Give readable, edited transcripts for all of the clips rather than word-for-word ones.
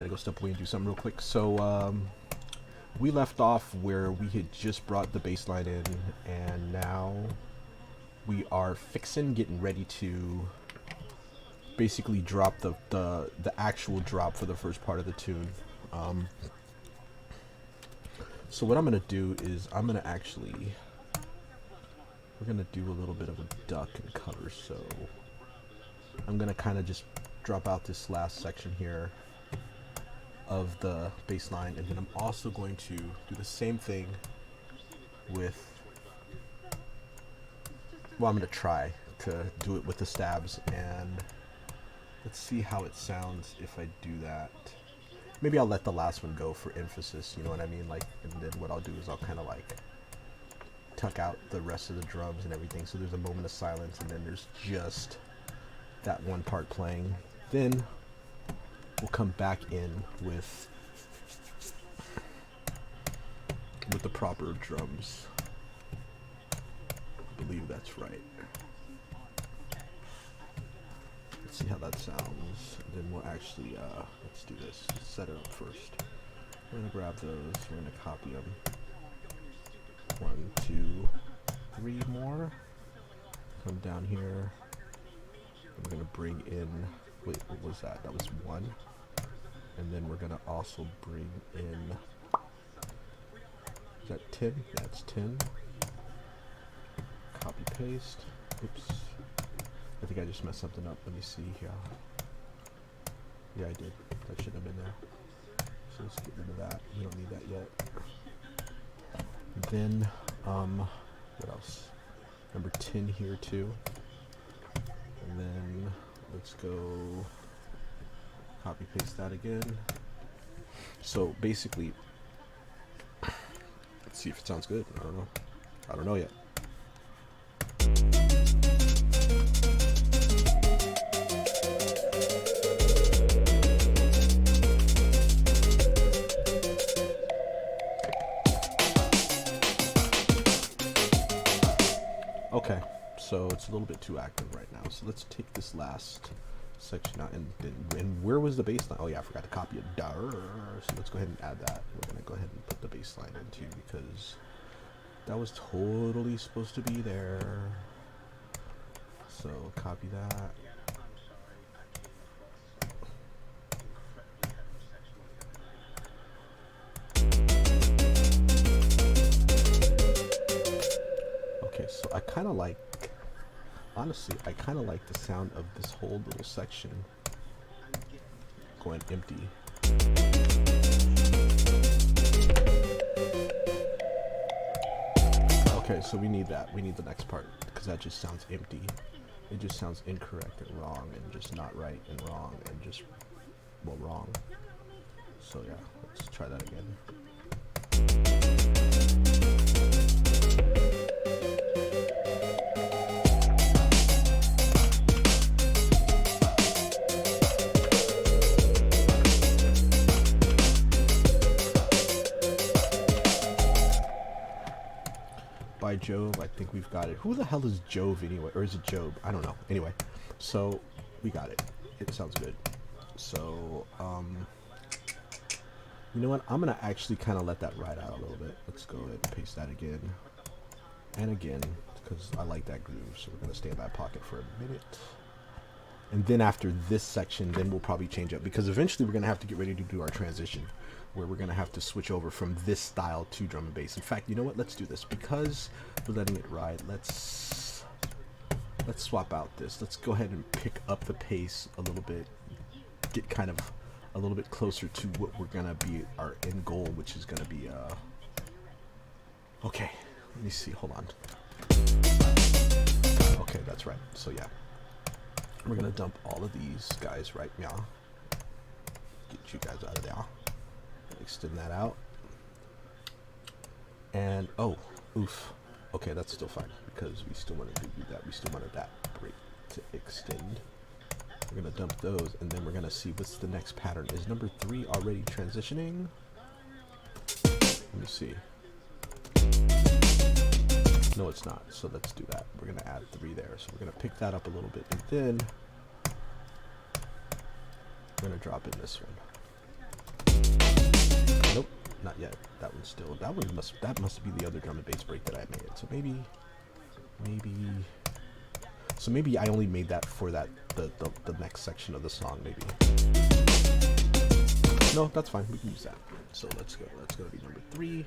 Gotta go step away and do something real quick. So we left off where we had just brought the bass line in, and now we are getting ready to basically drop the actual drop for the first part of the tune. So what I'm gonna do is we're gonna do a little bit of a duck and cover. So I'm gonna kind of just drop out this last section here of the bass line, and then I'm also going to do the same thing with, well, I'm going to try to do it with the stabs, and let's see how it sounds if I do that. Maybe I'll let the last one go for emphasis, you know what I mean? Like, and then what I'll do is I'll kind of like tuck out the rest of the drums and everything, so there's a moment of silence, and then there's just that one part playing. Then we'll come back in with the proper drums. I believe that's right. Let's see how that sounds. And then we'll actually, let's do this. Let's set it up first. We're gonna grab those. We're gonna copy them. 1, 2, 3 more. Come down here. We're gonna bring in. Wait, what was that? That was 1. And then we're gonna also bring in, is that 10? Yeah, it's 10. Copy paste. Oops. I think I just messed something up. Let me see here. Yeah, I did. That shouldn't have been there. So let's get rid of that. We don't need that yet. And then, what else? Number 10 here too. And then let's go copy paste that again. So basically, let's see if it sounds good. I don't know. I don't know yet. Okay, so it's a little bit too active right now. So let's take this last section out, and where was the bass line? Oh yeah, I forgot to copy it. So let's go ahead and add that. We're gonna go ahead and put the bass line in too, because that was totally supposed to be there. So copy that. Okay, so I kind of like, honestly, I kind of like the sound of this whole little section going empty. Okay, so we need that. We need the next part, because that just sounds empty. It just sounds incorrect and wrong, and just not right and wrong, and just, well, wrong. So yeah, let's try that again. By Jove, I think we've got it. Who the hell is Jove anyway? Or is it Job? I don't know. Anyway, so we got it. It sounds good. So, you know what? I'm going to actually kind of let that ride out a little bit. Let's go ahead and paste that again. And again, because I like that groove. So we're going to stay in that pocket for a minute. And then after this section, then we'll probably change up, because eventually we're going to have to get ready to do our transition, where we're going to have to switch over from this style to drum and bass. In fact, you know what? Let's do this, because we're letting it ride. Let's swap out this. Let's go ahead and pick up the pace a little bit, get kind of a little bit closer to what we're going to be our end goal, which is going to be okay, let me see. Hold on. Okay, that's right. So yeah, we're going to dump all of these guys right now. Get you guys out of there. Extend that out, and oh, oof. Okay, that's still fine, because we still wanted to do that. We still wanted that break to extend. We're gonna dump those, and then we're gonna see what's the next pattern. Is number 3 already transitioning? Let me see. No, it's not. So let's do that. We're gonna add 3 there. So we're gonna pick that up a little bit, and then we're gonna drop in this one. not yet. That one's still, that must be the other drum and bass break that I made. So maybe I only made that for that the next section of the song. Maybe. No, that's fine. We can use that. So let's go. That's gonna be number 3.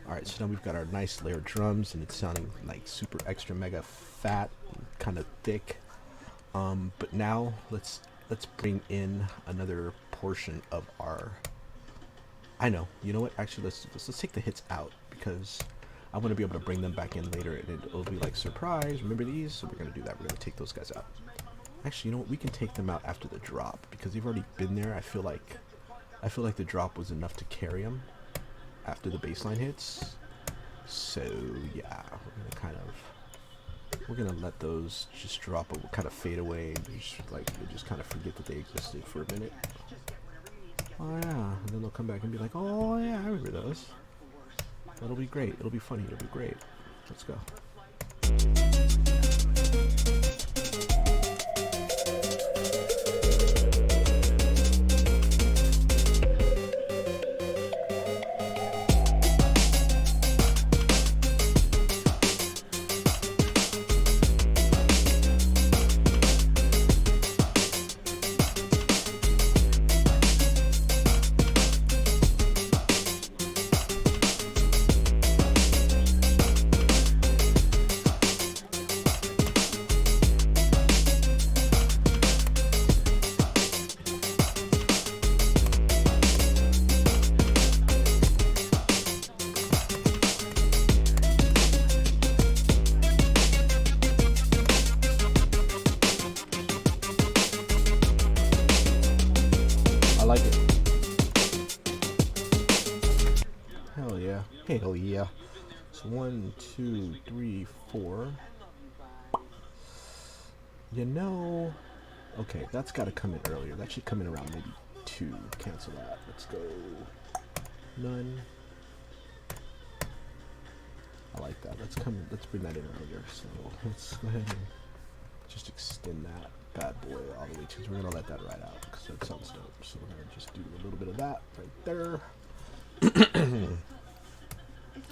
All right. So now we've got our nice layered drums, and it's sounding like super extra mega fat, kind of thick. But now let's bring in another portion of our. I know. You know what? Actually, let's take the hits out because I want to be able to bring them back in later, and it'll be like surprise. Remember these? So we're gonna do that. We're gonna take those guys out. Actually, you know what? We can take them out after the drop because they've already been there. I feel like the drop was enough to carry them after the bass line hits. So yeah, we're gonna let those just drop, but we'll kind of fade away. And just kind of forget that they existed for a minute. Oh yeah, and then they'll come back and be like, oh yeah, I remember those. That'll be great. It'll be funny. It'll be great. Let's go. Like it. Hell yeah. Hell yeah. So 1, 2, 3, 4. You know, okay, that's got to come in earlier. That should come in around maybe 2. Cancel that. Let's go. None. I like that. Let's bring that in earlier. So let's go ahead and just extend that bad boy all the way to. We're gonna let that ride out because that sounds dope. So we're gonna just do a little bit of that right there.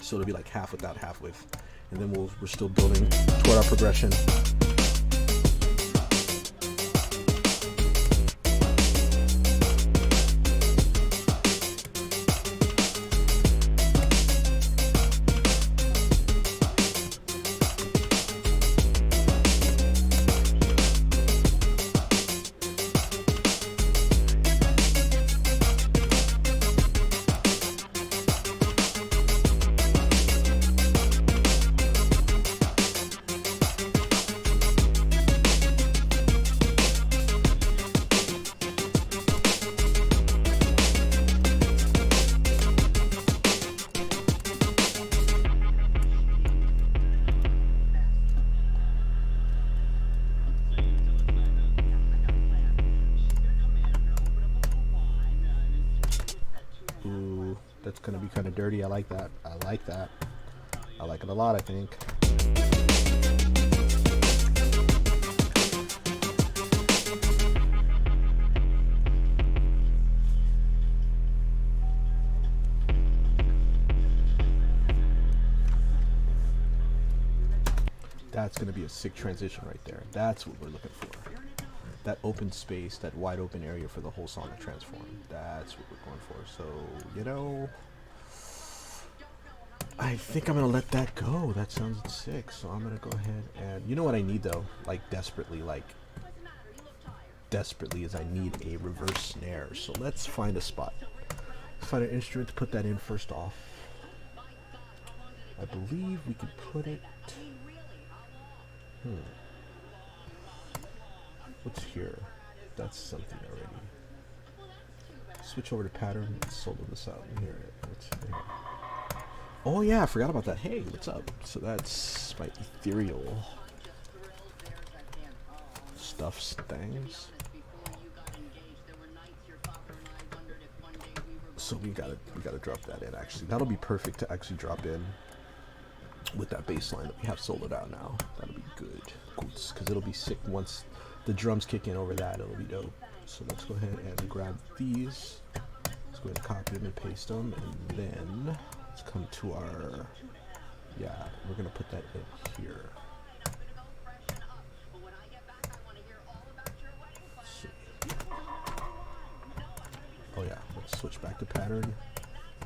So it'll be like half without half with, and then we're still building toward our progression. That's gonna be kind of dirty. I like that. I like that. I like it a lot, I think. That's gonna be a sick transition right there. That's what we're looking for. That open space, that wide open area for the whole song to transform. That's what we're going for. So, you know, I think I'm going to let that go. That sounds sick. So I'm going to go ahead and, you know what I need though? Desperately is I need a reverse snare. So let's find a spot. Find an instrument to put that in first off. I believe we could put it... What's here? That's something already. Switch over to pattern and solo this out and hear it. What's here? Oh yeah, I forgot about that. Hey, what's up? So that's my ethereal stuff things. So we gotta drop that in actually. That'll be perfect to actually drop in with that bass line that we have soloed out now. That'll be good. Because it'll be sick once the drums kick in over that. It'll be dope. So let's go ahead and grab these. Let's go ahead and copy them and paste them, and then let's come to our, yeah, we're gonna put that in here. Let's see. Oh yeah, let's switch back to pattern,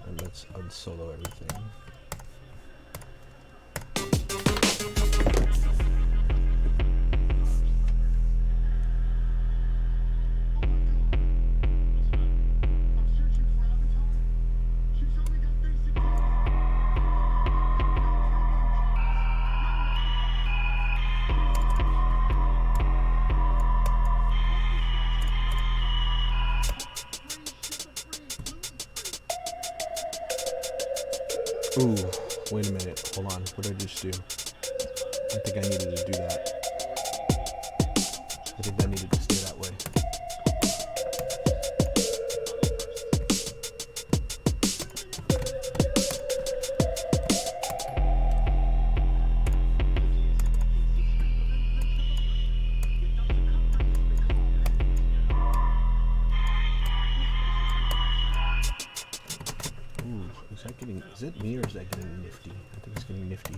and let's unsolo everything. Ooh, wait a minute. Hold on. What did I just do? I think I needed to do that. I think that needed to stay that way. Is it me or is that getting nifty? I think it's getting nifty.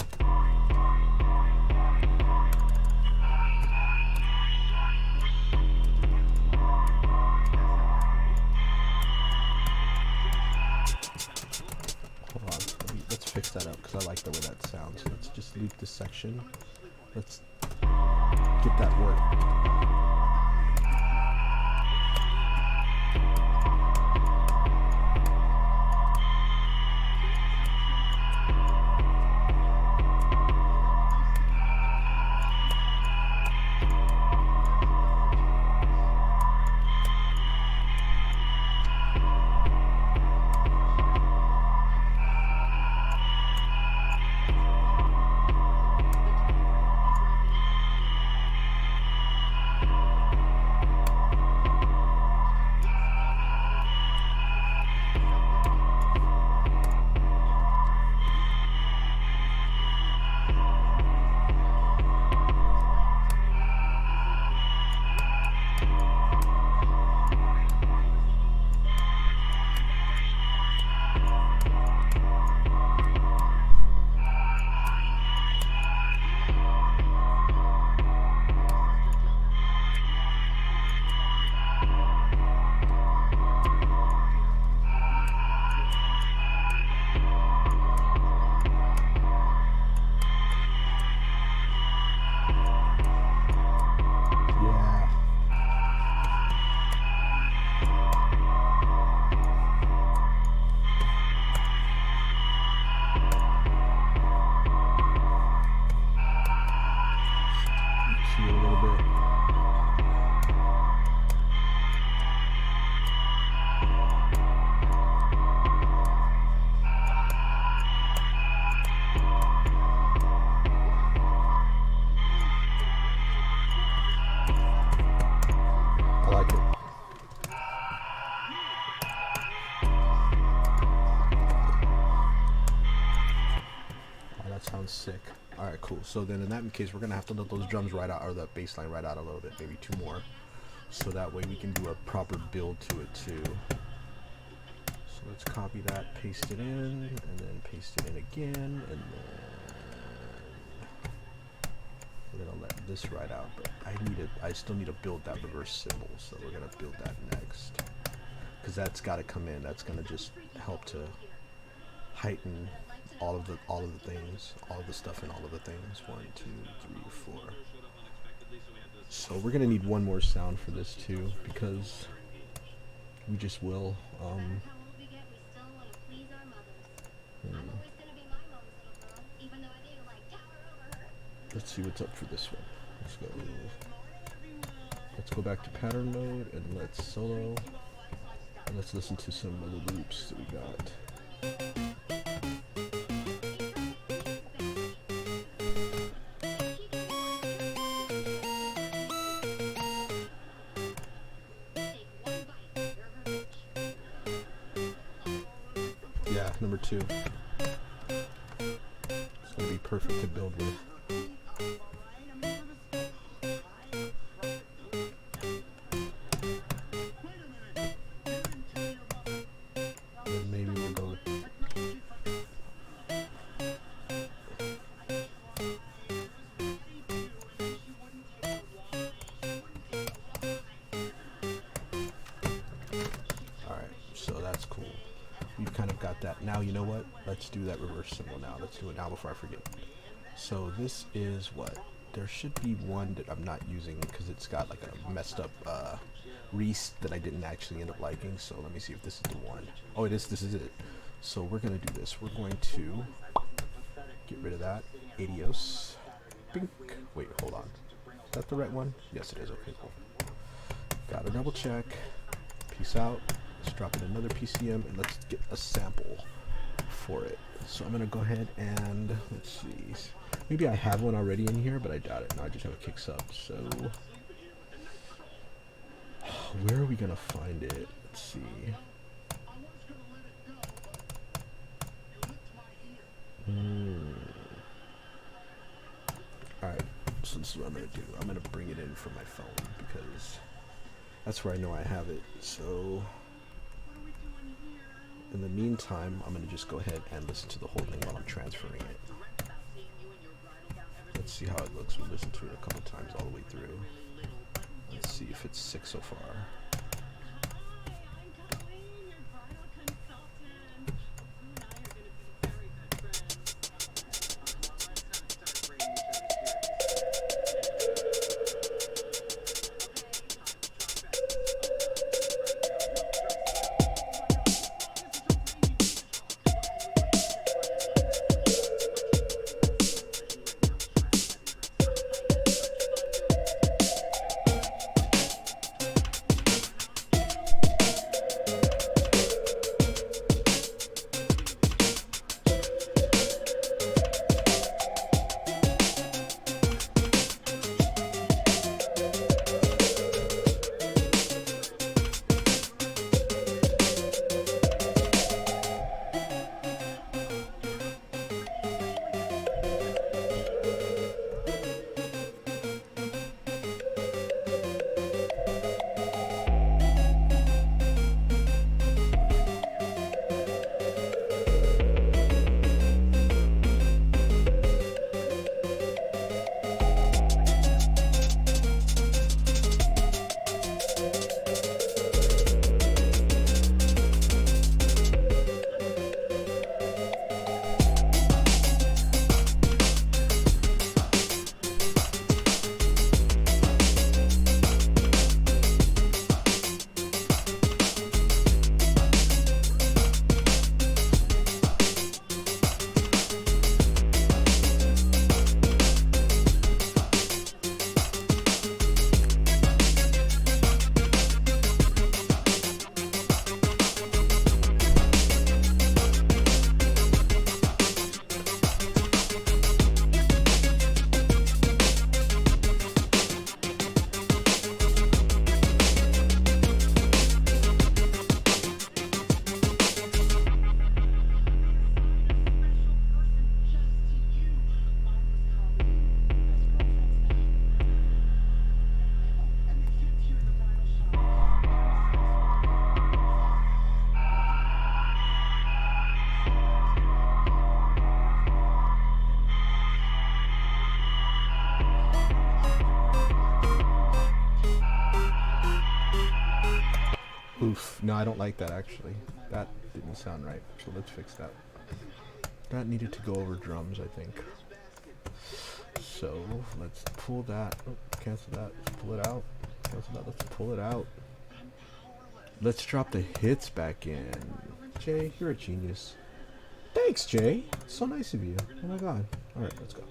Hold on, let's fix that up because I like the way that sounds. Let's just leave this section. Let's get that work. Sick. All right, cool. So then in that case, we're gonna have to let those drums ride out, or the bass line ride out a little bit, maybe two more, so that way we can do a proper build to it too. So let's copy that, paste it in, and then paste it in again, and then we're gonna let this ride out. But I still need to build that reverse cymbal, so we're gonna build that next, because that's got to come in. That's gonna just help to heighten all of the things, all of the stuff and all of the things. 1, 2, 3, 4. So we're gonna need one more sound for this too, because we just will. Let's see what's up for this one. Let's go back to pattern mode and let's solo, and let's listen to some of the loops that we got. Yeah, number 2. It's gonna be perfect to build with. So that's cool. We've kind of got that. Now, you know what? Let's do that reverse symbol now. Let's do it now before I forget. So this is what? There should be one that I'm not using because it's got like a messed up Reese that I didn't actually end up liking. So let me see if this is the one. Oh, it is. This is it. So we're going to do this. We're going to get rid of that. Adios. Bink. Wait, hold on. Is that the right one? Yes, it is. Okay, cool. Gotta double check. Peace out. Let's drop in another PCM and let's get a sample for it. So I'm gonna go ahead and let's see. Maybe I have one already in here, but I doubt it. No, I just have a kick sub. So where are we gonna find it? Let's see. Alright, so this is what I'm gonna do. I'm gonna bring it in from my phone because that's where I know I have it. So in the meantime, I'm going to just go ahead and listen to the whole thing while I'm transferring it. Let's see how it looks. We'll listen to it a couple times all the way through. Let's see if it's sick so far. Oof. No, I don't like that actually. That didn't sound right. So let's fix that. That needed to go over drums, I think. So let's pull that. Oh, cancel that. Let's pull it out. Cancel that. Let's pull it out. Let's drop the hits back in. Jay, you're a genius. Thanks, Jay. So nice of you. Oh my god. Alright, let's go.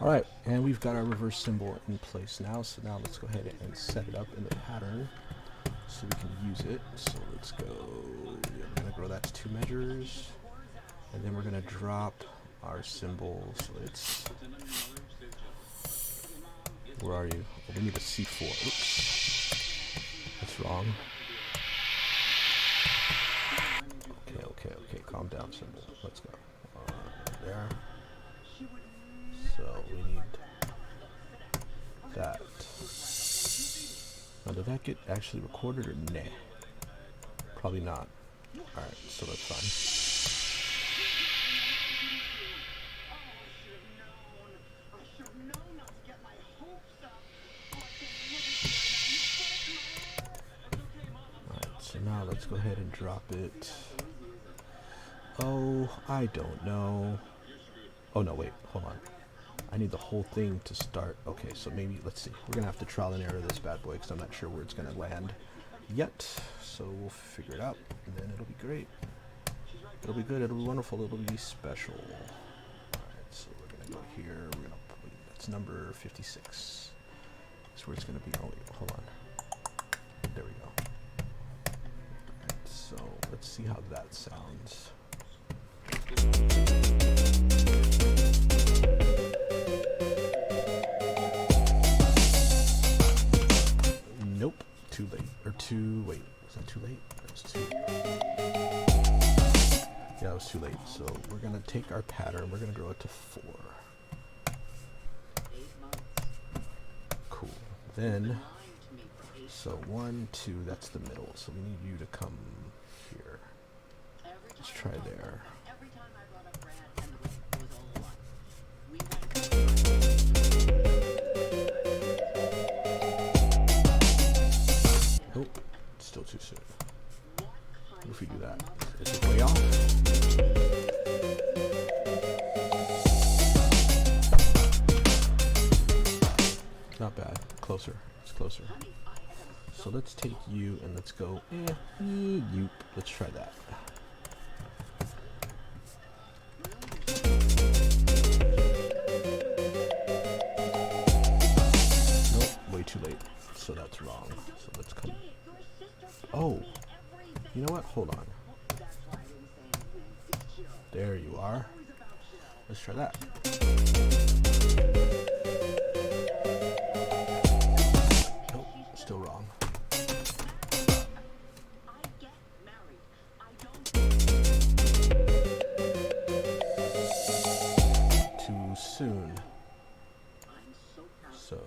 Alright, and we've got our reverse symbol in place now, so now let's go ahead and set it up in the pattern so we can use it. So let's go, we're going to grow that to 2 measures, and then we're going to drop our symbol, so it's, where are you? Oh, we need a C4. Oops. That's wrong. Okay, calm down, symbol. Let's go. There. So we need that. Now, did that get actually recorded or nah? Probably not. Alright, so that's fine. Alright, so now let's go ahead and drop it. Oh, I don't know. Oh no, wait, hold on. I need the whole thing to start. Okay, so maybe, let's see. We're gonna have to trial and error this bad boy because I'm not sure where it's gonna land yet. So we'll figure it out, and then it'll be great. It'll be good, it'll be wonderful, it'll be special. Alright, so we're gonna go here. We're gonna put, that's number 56. That's where it's gonna be. Oh wait, hold on. There we go. Alright, so let's see how that sounds. Nope, too late. Or too, wait, was that too late? That was too, yeah, it was too late. So we're gonna take our pattern, we're gonna grow it to 4. Cool. Then, so 1, 2, that's the middle. So we need you to come here. Let's try there. Oh, still too soon. What if we do that? Is it way off? Not bad. Closer. It's closer. So let's take you and let's go. You. Let's try that. Nope, way too late. So that's wrong. So let's come. Oh, you know what? Hold on. There you are. Let's try that. Nope, still wrong. Too soon. So.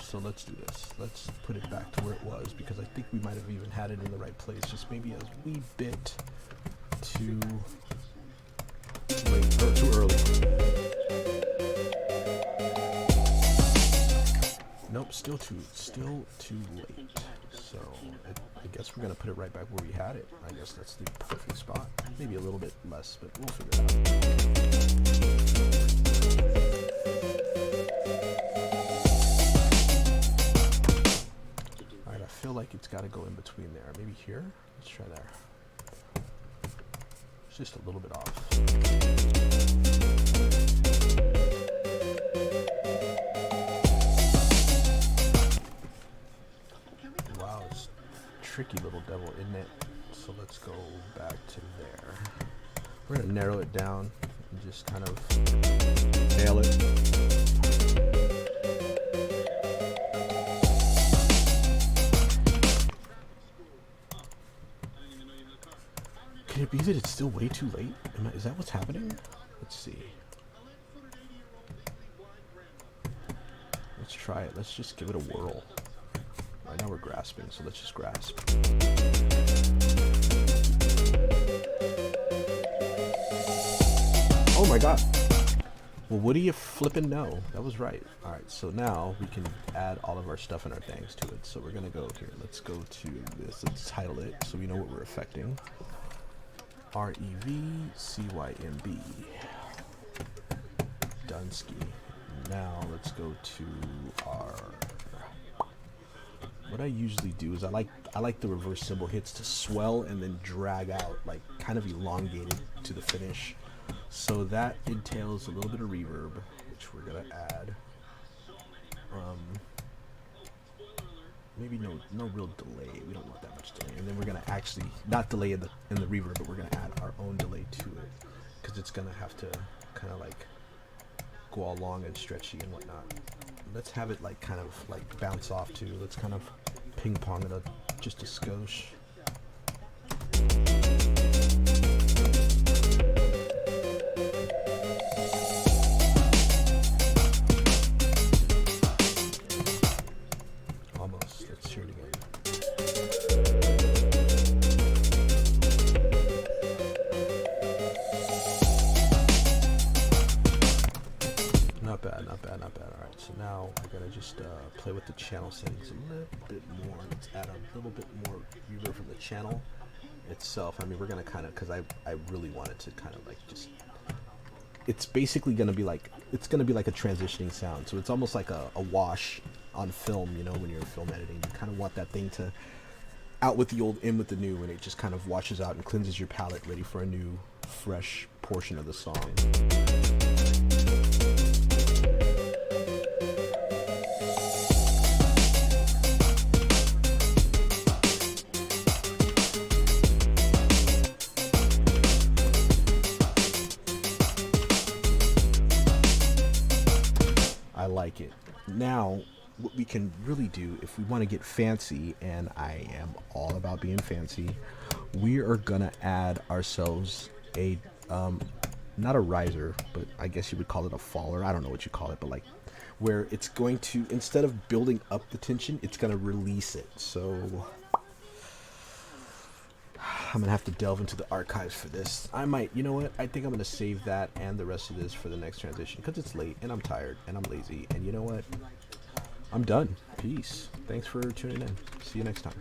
So let's do this. Let's put it back to where it was because I think we might have even had it in the right place. Just maybe a wee bit too late or too early. Nope, still too late. So I guess we're gonna put it right back where we had it. I guess that's the perfect spot. Maybe a little bit less, but we'll figure it out. I feel like it's got to go in between there. Maybe here? Let's try there. It's just a little bit off. Wow, it's a tricky little devil, isn't it? So let's go back to there. We're going to narrow it down and just kind of nail it. Can it be that it's still way too late? Is that what's happening? Let's see. Let's try it. Let's just give it a whirl. Right now we're grasping, so let's just grasp. Oh my god. Well, what do you flippin' know? That was right. Alright, so now we can add all of our stuff and our things to it. So we're gonna go here. Let's go to this. Let's title it so we know what we're affecting. REVCYMB. Dunsky. Now let's go to our. What I usually do is I I like the reverse cymbal hits to swell and then drag out, like kind of elongated to the finish. So that entails a little bit of reverb, which we're gonna add. Maybe no real delay. We don't want that much delay. And then we're gonna actually not delay in the reverb, but we're gonna add our own delay to it because it's gonna have to kind of like go all long and stretchy and whatnot. Let's have it like kind of like bounce off too. Let's kind of ping pong it just a skosh. Almost. Let's hear it again. Not bad, not bad, not bad. All right, so now we're gonna just play with the channel settings a little bit more. Let's add a little bit more reverb from the channel itself. I mean, we're gonna kind of, because I really wanted to kind of like just, it's basically gonna be like, it's gonna be like a transitioning sound. So it's almost like a wash on film, you know, when you're film editing. You kind of want that thing to out with the old, in with the new, and it just kind of washes out and cleanses your palette, ready for a new, fresh portion of the song. I like it. Now, what we can really do if we want to get fancy, and I am all about being fancy, we are gonna add ourselves a not a riser, but I guess you would call it a faller. I don't know what you call it, but like where it's going to, instead of building up the tension, it's gonna release it. So I'm gonna have to delve into the archives for this. I might, you know what, I think I'm gonna save that and the rest of this for the next transition because it's late and I'm tired and I'm lazy, and you know what, I'm done. Peace. Thanks for tuning in. See you next time.